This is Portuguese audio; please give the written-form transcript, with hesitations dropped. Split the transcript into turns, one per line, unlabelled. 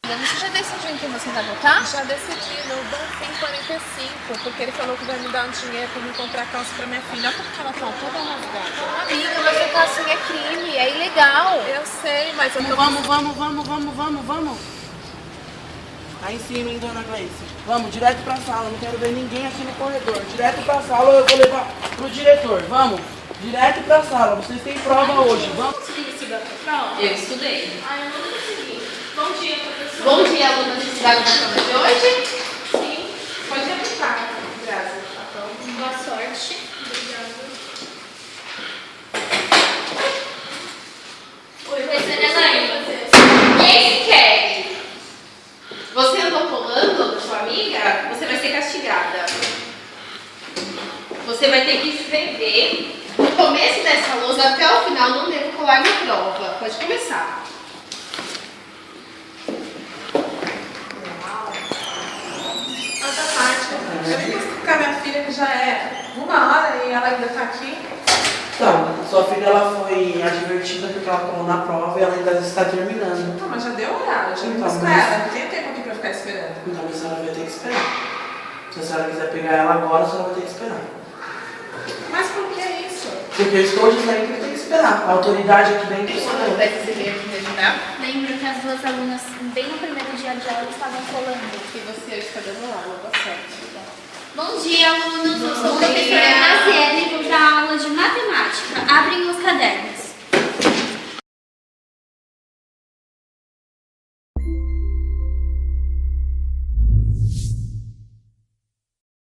Você já decidiu em quem você vai votar?
Já decidi, no Bonfim 45, porque ele falou que vai me dar um dinheiro pra me comprar calça pra minha filha. Olha porque ela tá toda rasgada.
Amiga, mas votar assim é crime, é ilegal.
Eu sei, mas eu tô...
Vamos. Aí em cima, hein, dona Gleice? Vamos, direto pra sala, não quero ver ninguém aqui no corredor. Direto pra sala, eu vou levar pro diretor. Vamos, direto pra sala, vocês têm prova hoje. Vamos.
Eu estudei.
Ai, eu não consegui. Bom dia, professor.
Bom dia, alunos de cidade da prova de hoje.
Sim, pode aplicar, Grazi.
Boa sorte.
Obrigada.
Oi, professora Elaine. E esse Kelly? Você andou colando da sua amiga? Você vai ser castigada. Você vai ter que escrever do começo dessa lousa até o final, não devo colar na prova. Pode começar.
Eu vim buscar minha filha, que já é 1 hora e ela ainda tá aqui.
Então, sua filha ela foi advertida porque ela colou na prova e ela ainda está terminando.
Não, mas já deu horário, já vim
Então,
buscar
mas-
ela. Não tem tempo aqui pra ficar esperando.
Então a senhora vai ter que esperar. Se a senhora quiser pegar ela agora, a senhora vai ter que esperar.
Mas por que isso?
Porque eu estou dizendo que tem que esperar. A autoridade aqui dentro sou eu.
Vai receber aqui me ajudar?
Lembro que as duas alunas, bem no primeiro dia de aula, estavam colando.
E você está dando aula, boa sorte.
Bom dia, alunos. Eu sou a
Bom
professora
dia.
Graziela.